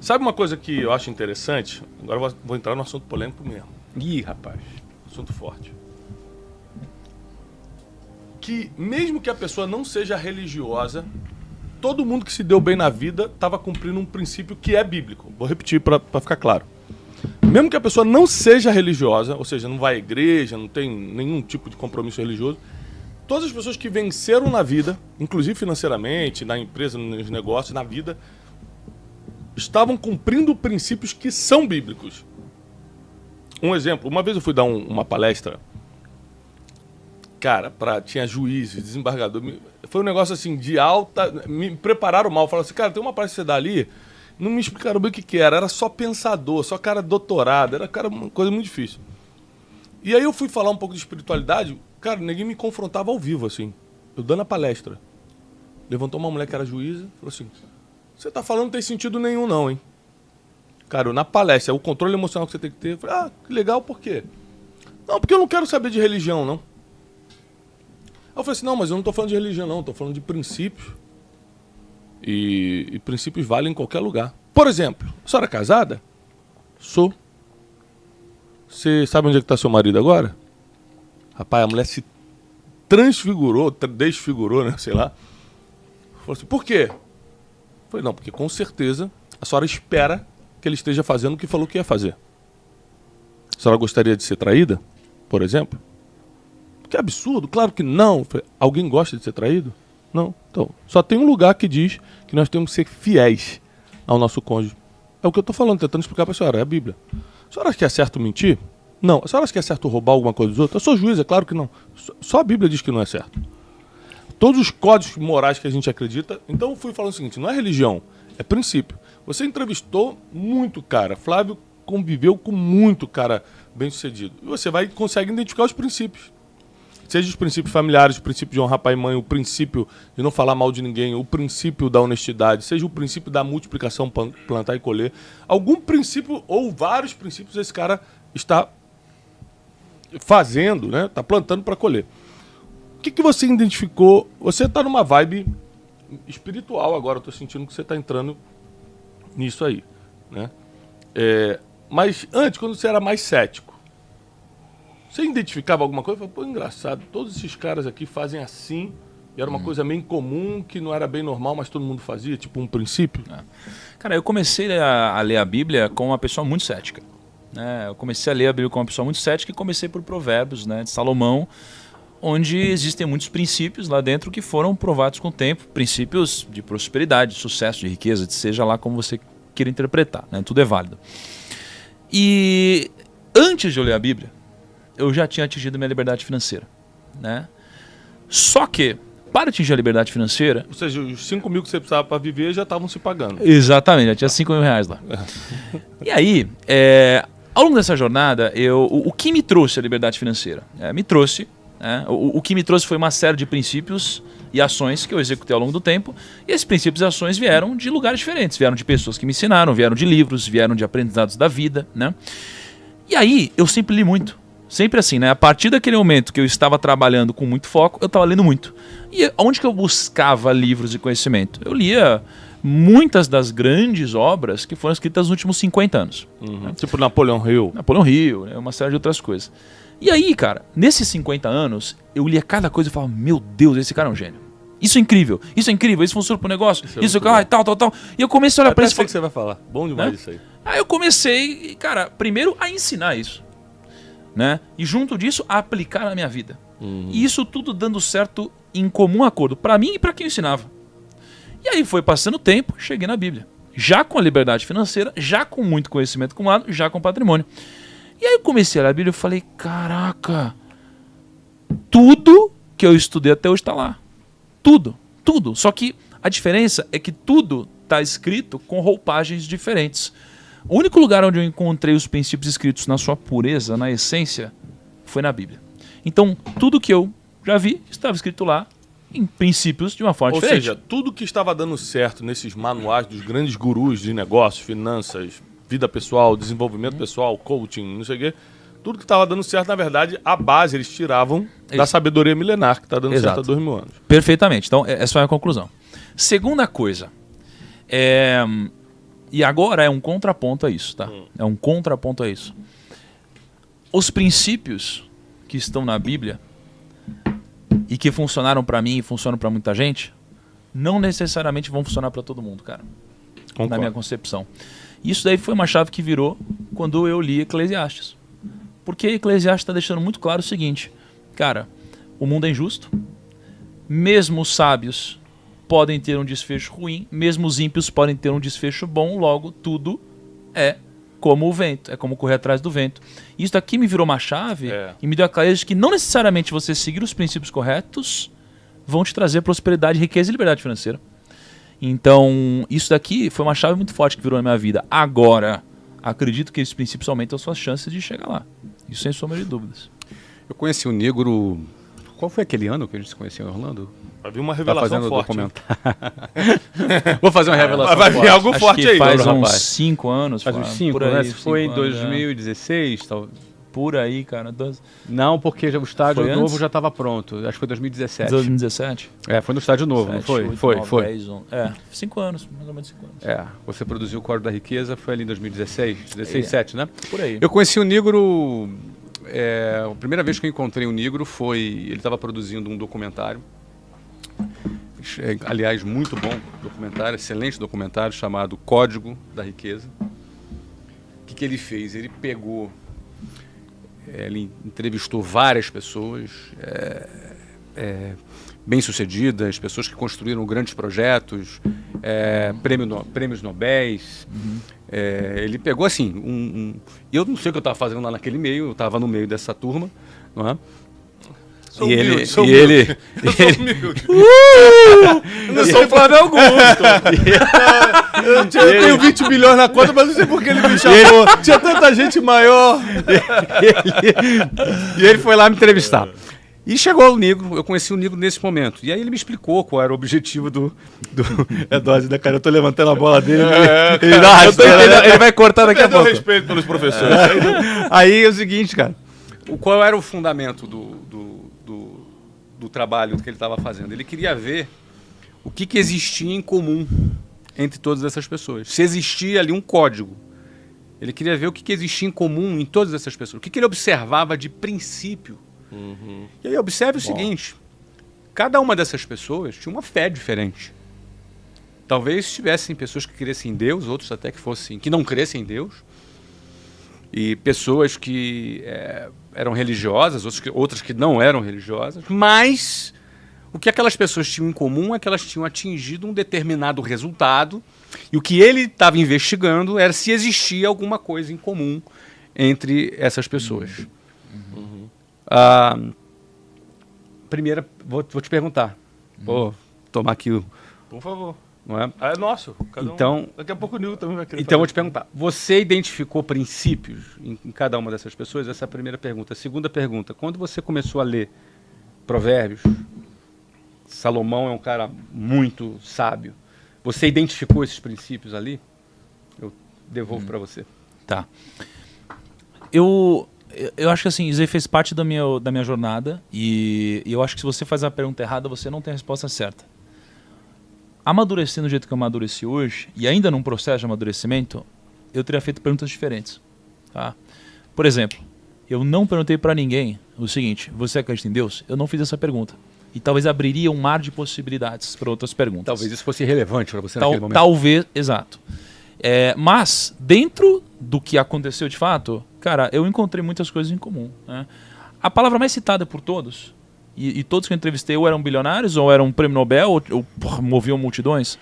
Sabe uma coisa que eu acho interessante? Agora eu vou entrar no assunto polêmico mesmo. Ih, rapaz. Assunto forte. Que mesmo que a pessoa não seja religiosa, todo mundo que se deu bem na vida estava cumprindo um princípio que é bíblico. Vou repetir para ficar claro. Mesmo que a pessoa não seja religiosa, ou seja, não vai à igreja, não tem nenhum tipo de compromisso religioso, todas as pessoas que venceram na vida, inclusive financeiramente, na empresa, nos negócios, na vida, estavam cumprindo princípios que são bíblicos. Um exemplo, uma vez eu fui dar uma palestra, cara, tinha juízes, desembargador, foi um negócio assim de alta, me prepararam mal, falaram assim, cara, tem uma palestra que você dá ali, não me explicaram bem o que era só pensador, só cara doutorado, era uma coisa muito difícil. E aí eu fui falar um pouco de espiritualidade, cara, ninguém me confrontava ao vivo, assim, eu dando a palestra. Levantou uma mulher que era juíza, falou assim, você tá falando não tem sentido nenhum não, hein? Cara, na palestra, o controle emocional que você tem que ter, eu falei, que legal, por quê? Não, porque eu não quero saber de religião, não. Aí eu falei assim, não, mas eu não tô falando de religião, não, tô falando de princípios. E princípios valem em qualquer lugar. Por exemplo, a senhora é casada? Sou. Você sabe onde é que tá seu marido agora? Rapaz, a mulher se transfigurou, desfigurou, né, sei lá. Falou assim, por quê? Eu falei, não, porque com certeza a senhora espera que ele esteja fazendo o que falou que ia fazer. A senhora gostaria de ser traída, por exemplo? Que absurdo, claro que não. Falei, alguém gosta de ser traído? Não. Então, só tem um lugar que diz que nós temos que ser fiéis ao nosso cônjuge. É o que eu estou falando, tentando explicar para a senhora, é a Bíblia. A senhora acha que é certo mentir? Não. A senhora acha que é certo roubar alguma coisa dos outros? Eu sou juiz, é claro que não. Só a Bíblia diz que não é certo. Todos os códigos morais que a gente acredita... Então eu fui falando o seguinte, não é religião, é princípio. Você entrevistou muito cara. Flávio conviveu com muito cara bem-sucedido. E você consegue identificar os princípios. Seja os princípios familiares, o princípio de honrar pai e mãe, o princípio de não falar mal de ninguém, o princípio da honestidade, seja o princípio da multiplicação, plantar e colher. Algum princípio ou vários princípios esse cara está fazendo, né? Está plantando para colher. O que você identificou? Você está numa vibe espiritual agora, eu estou sentindo que você está entrando nisso aí, né? Mas antes, quando você era mais cético, você identificava alguma coisa? Pô, engraçado, todos esses caras aqui fazem assim, e era uma coisa meio incomum, que não era bem normal, mas todo mundo fazia, tipo um princípio? Cara, eu comecei a ler a Bíblia com uma pessoa muito cética. Né? Eu comecei a ler a Bíblia com uma pessoa muito cética e comecei por Provérbios, né, de Salomão, onde existem muitos princípios lá dentro que foram provados com o tempo, princípios de prosperidade, de sucesso, de riqueza, de seja lá como você queira interpretar, né? Tudo é válido. E antes de eu ler a Bíblia, eu já tinha atingido minha liberdade financeira, né? Só que, para atingir a liberdade financeira... Ou seja, os 5 mil que você precisava para viver já estavam se pagando. Exatamente, já tinha 5 mil reais lá. E aí, ao longo dessa jornada, o que me trouxe a liberdade financeira? Me trouxe, né? O que me trouxe foi uma série de princípios e ações que eu executei ao longo do tempo. E esses princípios e ações vieram de lugares diferentes, vieram de pessoas que me ensinaram, vieram de livros, vieram de aprendizados da vida, né? E aí, eu sempre li muito. Sempre assim, né? A partir daquele momento que eu estava trabalhando com muito foco, eu estava lendo muito. E onde que eu buscava livros de conhecimento? Eu lia muitas das grandes obras que foram escritas nos últimos 50 anos. Né? Tipo Napoleão Hill. Napoleão Hill, né? Uma série de outras coisas. E aí, cara, nesses 50 anos, eu lia cada coisa e falava, meu Deus, esse cara é um gênio. Isso é incrível, isso funciona pro negócio, isso tal. E eu comecei a olhar pra isso. O que você vai falar? Bom demais, né? Isso aí. Aí eu comecei, cara, primeiro a ensinar isso. Né? E junto disso, a aplicar na minha vida. E isso tudo dando certo em comum acordo, para mim e para quem eu ensinava. E aí foi passando o tempo, cheguei na Bíblia. Já com a liberdade financeira, já com muito conhecimento acumulado, já com patrimônio. E aí eu comecei a ler a Bíblia e falei, caraca, tudo que eu estudei até hoje está lá. Tudo. Só que a diferença é que tudo está escrito com roupagens diferentes. O único lugar onde eu encontrei os princípios escritos na sua pureza, na essência, foi na Bíblia. Então, tudo que eu já vi estava escrito lá em princípios de uma forma diferente. Ou seja, tudo que estava dando certo nesses manuais dos grandes gurus de negócios, finanças, vida pessoal, desenvolvimento pessoal, coaching, não sei o quê, tudo que estava dando certo, na verdade, a base eles tiravam da sabedoria milenar que está dando certo há 2000 anos. Perfeitamente. Então, essa foi a conclusão. Segunda coisa, E agora é um contraponto a isso, tá? É um contraponto a isso. Os princípios que estão na Bíblia e que funcionaram para mim e funcionam para muita gente, não necessariamente vão funcionar para todo mundo, cara. Concordo. Na minha concepção. Isso daí foi uma chave que virou quando eu li Eclesiastes. Porque Eclesiastes está deixando muito claro o seguinte, cara, o mundo é injusto, mesmo os sábios podem ter um desfecho ruim, mesmo os ímpios podem ter um desfecho bom, logo tudo é como o vento, é como correr atrás do vento. Isso daqui me virou uma chave e me deu a clareza de que não necessariamente você seguir os princípios corretos vão te trazer prosperidade, riqueza e liberdade financeira. Então, isso daqui foi uma chave muito forte que virou na minha vida. Agora, acredito que esses princípios aumentam as suas chances de chegar lá. Isso sem sombra de dúvidas. Eu conheci o Negro... Qual foi aquele ano que a gente se conheceu em Orlando? Vai vir uma revelação forte. Vou fazer uma revelação vai vir forte. algo forte aí. Faz Douro, uns rapaz. 5 anos. Faz uns 5, por aí, né? Se foi em 5 anos, 2016, talvez. Por aí, cara. Não, porque o estádio Foi novo antes? já estava pronto. Acho que foi 2017. 2017? Foi no estádio novo, não 7, foi? 8, Foi. 9, 10, 11. 5 anos, mais ou menos 5 anos. Você produziu o Código da Riqueza, foi ali em 2016, 17, né? Por aí. Eu conheci o Negro... a primeira vez que eu encontrei o Negro foi... Ele estava produzindo um documentário. Aliás, muito bom documentário, excelente documentário, chamado Código da Riqueza. O que ele fez? Ele pegou... ele entrevistou várias pessoas bem-sucedidas, pessoas que construíram grandes projetos, prêmios Nobéis. Ele pegou assim, eu não sei o que eu estava fazendo lá naquele meio, eu estava no meio dessa turma, não é? Sou E humilde, ele, sou e humilde. ele, Eu sou humilde. eu não sou o Flávio Augusto. Eu tenho 20 bilhões na conta, mas não sei por que ele me chamou. Tinha tanta gente maior. E ele foi lá me entrevistar. E chegou o Negro, eu conheci o Negro nesse momento. E aí ele me explicou qual era o objetivo do dose, né, cara? Eu tô levantando a bola dele. Ele dá uma rasteira, ele vai cortar daqui a Perdeu pouco. respeito pelos professores. Aí é o seguinte, cara. Qual era o fundamento do trabalho que ele estava fazendo? Ele queria ver o que existia em comum entre todas essas pessoas. Se existia ali um código. Ele queria ver o que existia em comum em todas essas pessoas. O que ele observava de princípio. E aí observe o seguinte. Cada uma dessas pessoas tinha uma fé diferente. Talvez tivessem pessoas que crescem em Deus, outros até que não crescem em Deus. E pessoas que eram religiosas, outras que não eram religiosas, mas o que aquelas pessoas tinham em comum é que elas tinham atingido um determinado resultado, e o que ele estava investigando era se existia alguma coisa em comum entre essas pessoas. Primeira, vou te perguntar, vou tomar aqui o... Por favor. Não é? É nosso. Então, daqui a pouco o Nil também vai querer Então, eu vou fazer. te perguntar. Você identificou princípios em cada uma dessas pessoas? Essa é a primeira pergunta. A segunda pergunta. Quando você começou a ler Provérbios, Salomão é um cara muito sábio. Você identificou esses princípios ali? Eu devolvo para você. Tá. Eu acho que assim, isso aí fez parte da minha jornada e eu acho que se você faz a pergunta errada, você não tem a resposta certa. Amadurecendo do jeito que eu amadureci hoje, e ainda num processo de amadurecimento, eu teria feito perguntas diferentes. Tá? Por exemplo, eu não perguntei para ninguém o seguinte: você acredita em Deus? Eu não fiz essa pergunta. E talvez abriria um mar de possibilidades para outras perguntas. Talvez isso fosse relevante para você naquele momento. Talvez, exato. Mas, dentro do que aconteceu de fato, cara, eu encontrei muitas coisas em comum. Né? A palavra mais citada por todos, e todos que eu entrevistei ou eram bilionários, ou eram prêmio Nobel, ou moviam multidões,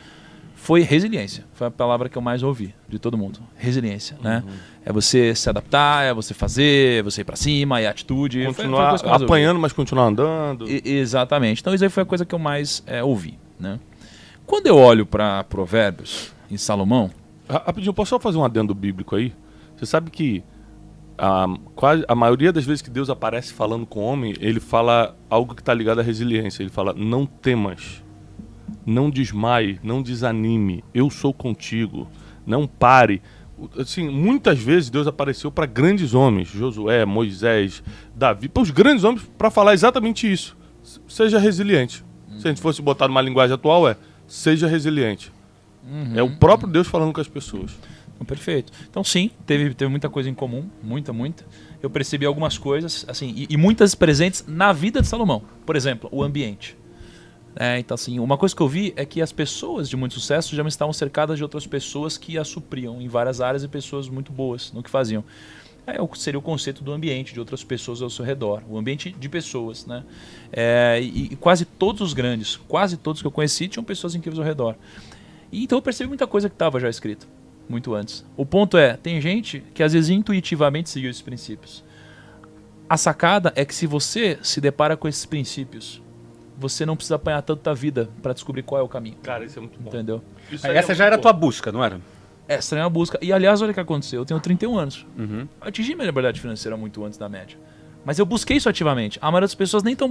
foi resiliência. Foi a palavra que eu mais ouvi de todo mundo. Resiliência, né? É você se adaptar, é você fazer, é você ir pra cima, é atitude. Continuar foi a coisa que eu mais ouvi. apanhando, mas continuar andando. Exatamente. Então isso aí foi a coisa que eu mais ouvi, né? Quando eu olho para Provérbios, em Salomão... Rapidinho, posso só fazer um adendo bíblico aí? Você sabe que a maioria das vezes que Deus aparece falando com o homem, ele fala algo que está ligado à resiliência. Ele fala: não temas, não desmaie, não desanime, eu sou contigo, não pare. Assim, muitas vezes Deus apareceu para grandes homens, Josué, Moisés, Davi, para os grandes homens, para falar exatamente isso. Seja resiliente. Se a gente fosse botar numa linguagem atual, seja resiliente. É o próprio Deus falando com as pessoas. Perfeito. Então sim, teve muita coisa em comum, muita. Eu percebi algumas coisas, assim, e muitas presentes na vida de Salomão. Por exemplo, o ambiente. Então assim, uma coisa que eu vi é que as pessoas de muito sucesso já estavam cercadas de outras pessoas que as supriam em várias áreas e pessoas muito boas no que faziam. Seria o conceito do ambiente, de outras pessoas ao seu redor. O ambiente de pessoas, né? E quase todos os grandes, quase todos que eu conheci, tinham pessoas incríveis ao redor. E então eu percebi muita coisa que estava já escrito muito antes. O ponto tem gente que às vezes intuitivamente seguiu esses princípios. A sacada é que se você se depara com esses princípios, você não precisa apanhar tanta vida para descobrir qual é o caminho. Cara, isso é muito bom. Entendeu? Essa já era a tua busca, não era? Essa é uma busca. E aliás, olha o que aconteceu. Eu tenho 31 anos. Eu atingi minha liberdade financeira muito antes da média. Mas eu busquei isso ativamente. A maioria das pessoas nem estão